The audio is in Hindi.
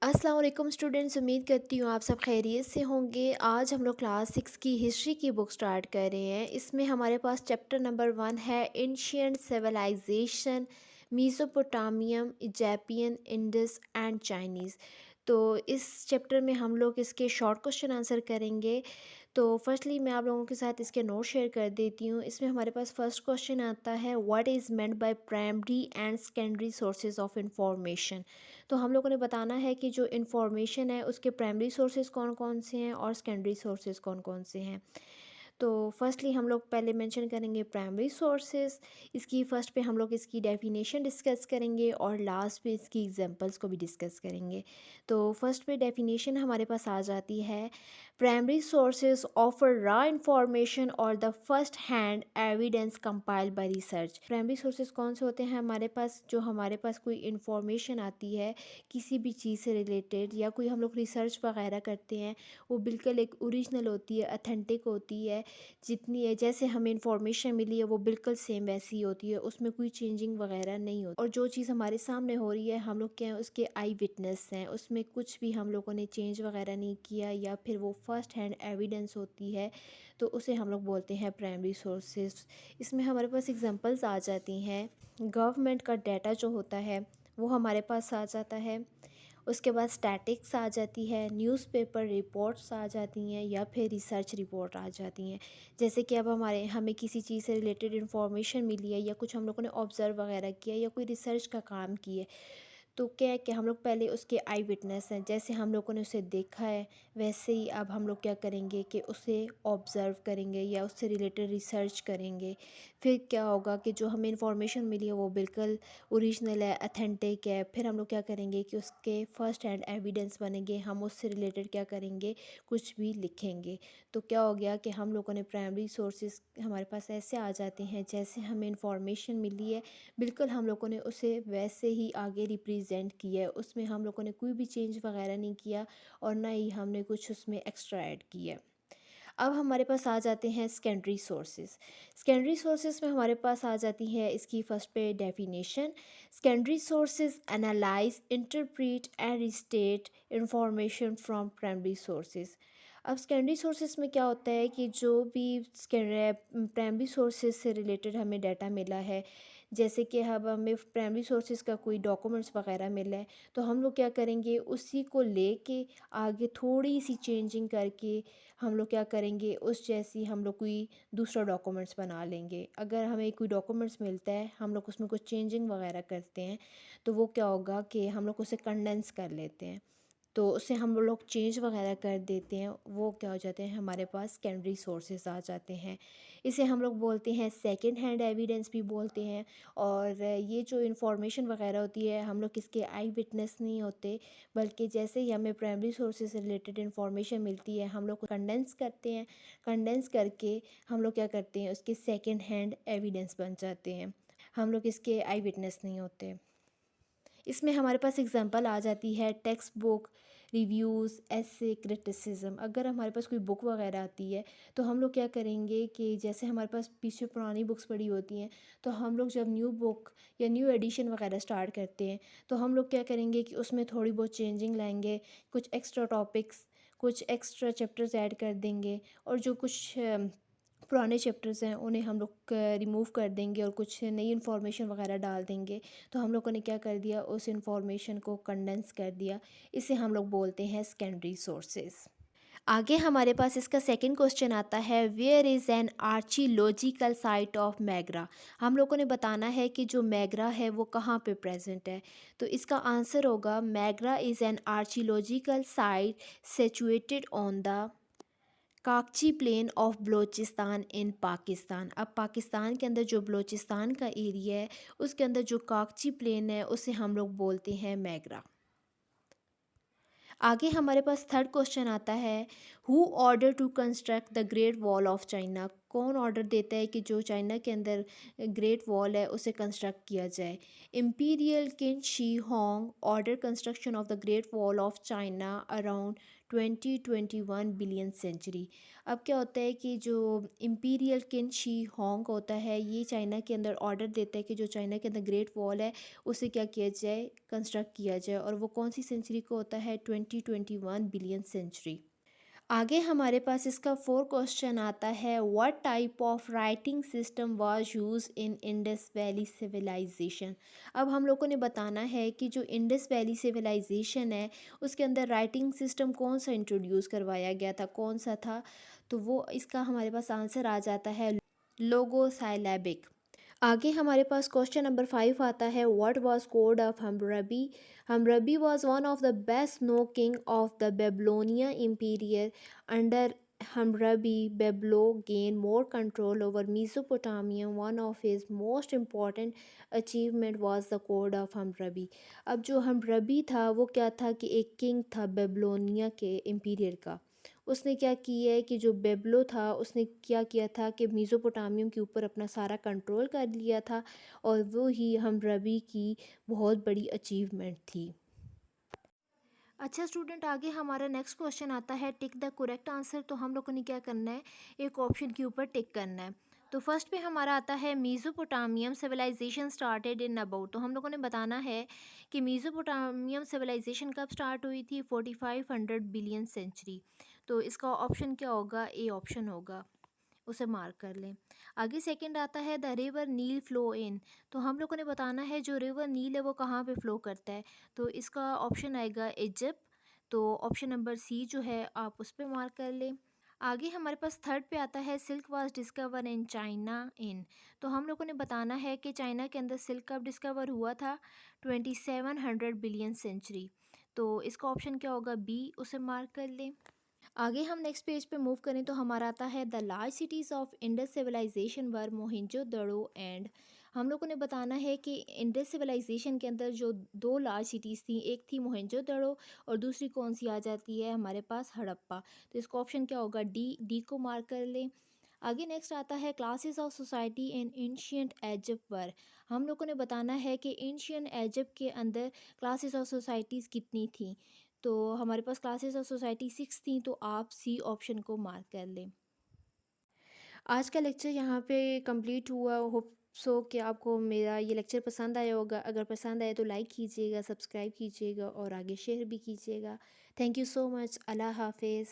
अस्सलाम वालेकुम स्टूडेंट्स, उम्मीद करती हूँ आप सब खैरियत से होंगे। आज हम लोग क्लास 6 की हिस्ट्री की बुक स्टार्ट कर रहे हैं। इसमें हमारे पास चैप्टर नंबर 1 है ancient civilization, Mesopotamian, Egyptian, Indus and Chinese. तो इस चैप्टर में हम लोग इसके शॉर्ट क्वेश्चन आंसर करेंगे। तो फर्स्टली मैं आप लोगों के साथ इसके नोट शेयर कर देती हूँ। इसमें हमारे पास फर्स्ट क्वेश्चन आता है, what is meant by primary and secondary sources of information. तो हम लोगों ने बताना है कि जो इन्फॉर्मेशन है उसके प्राइमरी सोर्सेज कौन कौन से हैं और सेकेंडरी सोर्सेज कौन कौन से हैं। तो फर्स्टली हम लोग पहले मेंशन करेंगे प्राइमरी सोर्सेज। इसकी फ़र्स्ट पे हम लोग इसकी डेफिनेशन डिस्कस करेंगे और लास्ट पे इसकी एग्जांपल्स को भी डिस्कस करेंगे। तो फर्स्ट पे डेफिनेशन हमारे पास आ जाती है, primary sources offer raw information और the first hand evidence compiled by research. Primary sources कौन से होते हैं हमारे पास, जो हमारे पास कोई इंफॉर्मेशन आती है किसी भी चीज़ से रिलेटेड या कोई हम लोग रिसर्च वगैरह करते हैं, वो बिल्कुल एक ओरिजिनल होती है, अथेंटिक होती है। जितनी है जैसे हमें इंफॉर्मेशन मिली है वो बिल्कुल सेम वैसी ही होती है, उसमें कोई चेंजिंग वगैरह नहीं होती। और जो चीज़ हमारे सामने हो रही है हम लोग क्या है उसके आई विटनेस हैं, उसमें कुछ भी हम लोगों ने चेंज वगैरह नहीं किया या फिर वो फर्स्ट हैंड एविडेंस होती है, तो उसे हम लोग बोलते हैं प्राइमरी सोर्सेज। इसमें हमारे पास एग्जांपल्स आ जाती हैं, गवर्नमेंट का डाटा जो होता है वो हमारे पास आ जाता है। उसके बाद स्टैटिक्स आ जाती है, न्यूज़पेपर रिपोर्ट्स आ जाती हैं या फिर रिसर्च रिपोर्ट आ जाती हैं। जैसे कि अब हमें किसी चीज़ से रिलेटेड इन्फॉर्मेशन मिली है या कुछ हम लोगों ने ऑब्ज़र्व वगैरह किया या कोई रिसर्च का काम किया है, तो क्या है कि हम लोग पहले उसके आई विटनेस हैं, जैसे हम लोगों ने उसे देखा है वैसे ही अब हम लोग क्या करेंगे कि उसे ऑब्ज़र्व करेंगे या उससे रिलेटेड रिसर्च करेंगे। फिर क्या होगा कि जो हमें इंफॉर्मेशन मिली है वो बिल्कुल ओरिजिनल है, अथेंटिक है, फिर हम लोग क्या करेंगे कि उसके फर्स्ट हैंड एविडेंस बनेंगे, हम उससे रिलेटेड क्या करेंगे, कुछ भी लिखेंगे। तो क्या हो गया कि हम लोगों ने प्राइमरी सोर्सेज हमारे पास ऐसे आ जाते हैं, जैसे हमें इंफॉर्मेशन मिली है बिल्कुल हम लोगों ने उसे वैसे ही आगे रिप्रेजेंट किया है, उसमें हम लोगों ने कोई भी चेंज वगैरह नहीं किया और ना ही हमने कुछ उसमें एक्स्ट्रा ऐड किया है। अब हमारे पास आ जाते हैं सेकेंडरी सोर्सेज। सेकेंडरी सोर्सेज में हमारे पास आ जाती है इसकी फर्स्ट पे definition, secondary sources analyse, interpret and restate information from primary sources. अब सेकेंडरी सोर्सेज में क्या होता है कि जो भी प्राइमरी सोर्सेज से रिलेटेड हमें डाटा मिला है, जैसे कि अब हमें प्राइमरी सोर्सेज का कोई डॉक्यूमेंट्स वगैरह मिला है, तो हम लोग क्या करेंगे उसी को लेके आगे थोड़ी सी चेंजिंग करके हम लोग क्या करेंगे उस जैसी हम लोग कोई दूसरा डॉक्यूमेंट्स बना लेंगे। अगर हमें कोई डॉक्यूमेंट्स मिलता है हम लोग उसमें कुछ चेंजिंग वगैरह करते हैं, तो वो क्या होगा कि हम लोग उसे कंडेंस कर लेते हैं, तो उससे हम लोग चेंज वगैरह कर देते हैं, वो क्या हो जाते हैं हमारे पास सेकेंडरी सोर्सेज आ जाते हैं। इसे हम लोग बोलते हैं सेकंड हैंड एविडेंस भी बोलते हैं। और ये जो इन्फॉर्मेशन वगैरह होती है हम लोग इसके आई विटनेस नहीं होते, बल्कि जैसे ही हमें प्राइमरी सोर्सेज से रिलेटेड इन्फॉर्मेशन मिलती है हम लोग कंडेंस करते हैं, कंडेंस करके हम लोग क्या करते हैं उसके सेकंड हैंड एविडेंस बन जाते हैं, हम लोग इसके आई विटनेस नहीं होते। इसमें हमारे पास एग्जांपल आ जाती है टेक्स्ट बुक, रिव्यूज़, ऐसे, क्रिटिसिज्म। अगर हमारे पास कोई बुक वगैरह आती है तो हम लोग क्या करेंगे कि जैसे हमारे पास पीछे पुरानी बुक्स पड़ी होती हैं, तो हम लोग जब न्यू बुक या न्यू एडिशन वगैरह स्टार्ट करते हैं तो हम लोग क्या करेंगे कि उसमें थोड़ी बहुत चेंजिंग लाएंगे, कुछ एक्स्ट्रा टॉपिक्स, कुछ एक्स्ट्रा चैप्टर्स ऐड कर देंगे और जो कुछ पुराने चैप्टर्स हैं उन्हें हम लोग रिमूव कर देंगे और कुछ नई इन्फॉर्मेशन वगैरह डाल देंगे। तो हम लोगों ने क्या कर दिया, उस इन्फॉर्मेशन को कंडेंस कर दिया, इसे हम लोग बोलते हैं सेकेंडरी सोर्सेज। आगे हमारे पास इसका सेकंड क्वेश्चन आता है, where is an archaeological site of Mehrgarh. हम लोगों ने बताना है कि जो मैगरा है वो कहाँ पे प्रेजेंट है। तो इसका आंसर होगा, Mehrgarh is an archaeological site situated on the Kachhi plain of Balochistan in Pakistan. अब पाकिस्तान के अंदर जो बलूचिस्तान का एरिया है उसके अंदर जो काकची प्लेन है उसे हम लोग बोलते हैं मैगरा। आगे हमारे पास थर्ड क्वेश्चन आता है, who order to construct the Great Wall of China. कौन ऑर्डर देता है कि जो चाइना के अंदर ग्रेट वॉल है उसे कंस्ट्रक्ट किया जाए? Imperial Qin Shi Huang order construction of the Great Wall of China around 2021 billion century. अब क्या होता है कि जो इम्पीरियल किन शी होंग होता है, ये चाइना के अंदर ऑर्डर देता है कि जो चाइना के अंदर ग्रेट वॉल है उसे क्या किया जाए, कंस्ट्रक्ट किया जाए, और वो कौन सी सेंचुरी को होता है? 2021 बिलियन सेंचुरी। आगे हमारे पास इसका फोर क्वेश्चन आता है, what type of writing system was use in Indus valley civilization. अब हम लोगों ने बताना है कि जो इंडस वैली सिविलाइजेशन है उसके अंदर राइटिंग सिस्टम कौन सा इंट्रोड्यूस करवाया गया था, कौन सा था? तो वो इसका हमारे पास आंसर आ जाता है लोगोसाइलैबिक। आगे हमारे पास क्वेश्चन नंबर 5 आता है, what was code of Hammurabi. Hammurabi was one of the best known king of the Babylonia imperial. Under Hammurabi Babylon gain more control over Mesopotamia. One of his most important achievement was the code of Hammurabi. अब जो हम्बरबी था वो क्या था कि एक किंग था बेबलोनिया के इंपीरियर का। उसने क्या किया है कि जो बेबलो था उसने क्या किया था कि मेसोपोटामियम के ऊपर अपना सारा कंट्रोल कर लिया था, और वो ही हम्बरबी की बहुत बड़ी अचीवमेंट थी। अच्छा स्टूडेंट, आगे हमारा नेक्स्ट क्वेश्चन आता है, टिक द करेक्ट आंसर। तो हम लोगों ने क्या करना है, एक ऑप्शन के ऊपर टिक करना है। तो फर्स्ट पे हमारा आता है, Mesopotamian civilization started in about. तो हम लोगों ने बताना है कि मेसोपोटामियम सिविलाइजेशन कब स्टार्ट हुई थी? 4500 बिलियन सेंचुरी। तो इसका ऑप्शन क्या होगा? ए ऑप्शन होगा, उसे मार्क कर लें। आगे सेकंड आता है, the river Nile flow in. तो हम लोगों ने बताना है जो रिवर नील है वो कहाँ पे फ्लो करता है। तो इसका ऑप्शन आएगा इजिप्ट। तो ऑप्शन नंबर सी जो है आप उस पर मार्क कर लें। आगे हमारे पास थर्ड पे आता है, silk was discover in China in. तो हम लोगों ने बताना है कि चाइना के अंदर सिल्क कब डिस्कवर हुआ था? 2700 बिलियन सेंचुरी। तो इसका ऑप्शन क्या होगा? बी, उसे मार्क कर लें। आगे हम नेक्स्ट पेज पे मूव करें तो हमारा आता है, the large cities of Indus civilisation were Mohenjodaro and. हम लोगों ने बताना है कि इंडस सिविलाइजेशन के अंदर जो दो लार्ज सिटीज़ थी, एक थी मोहिंजोदड़ो और दूसरी कौन सी आ जाती है हमारे पास? हड़प्पा। तो इसका ऑप्शन क्या होगा? डी, डी को मार्क कर लें। आगे नेक्स्ट आता है, classes of society in ancient Egypt were. हम लोगों ने बताना है कि एंशियंट इजिप्ट के अंदर क्लासेस ऑफ सोसाइटीज़ कितनी थी। तो हमारे पास क्लासेस ऑफ सोसाइटी 6 थी, तो आप सी ऑप्शन को मार्क कर लें। आज का लेक्चर यहाँ पे कंप्लीट हुआ। होप सो कि आपको मेरा ये लेक्चर पसंद आया होगा। अगर पसंद आए तो लाइक कीजिएगा, सब्सक्राइब कीजिएगा और आगे शेयर भी कीजिएगा। Thank you so much. अल्लाह हाफिज़।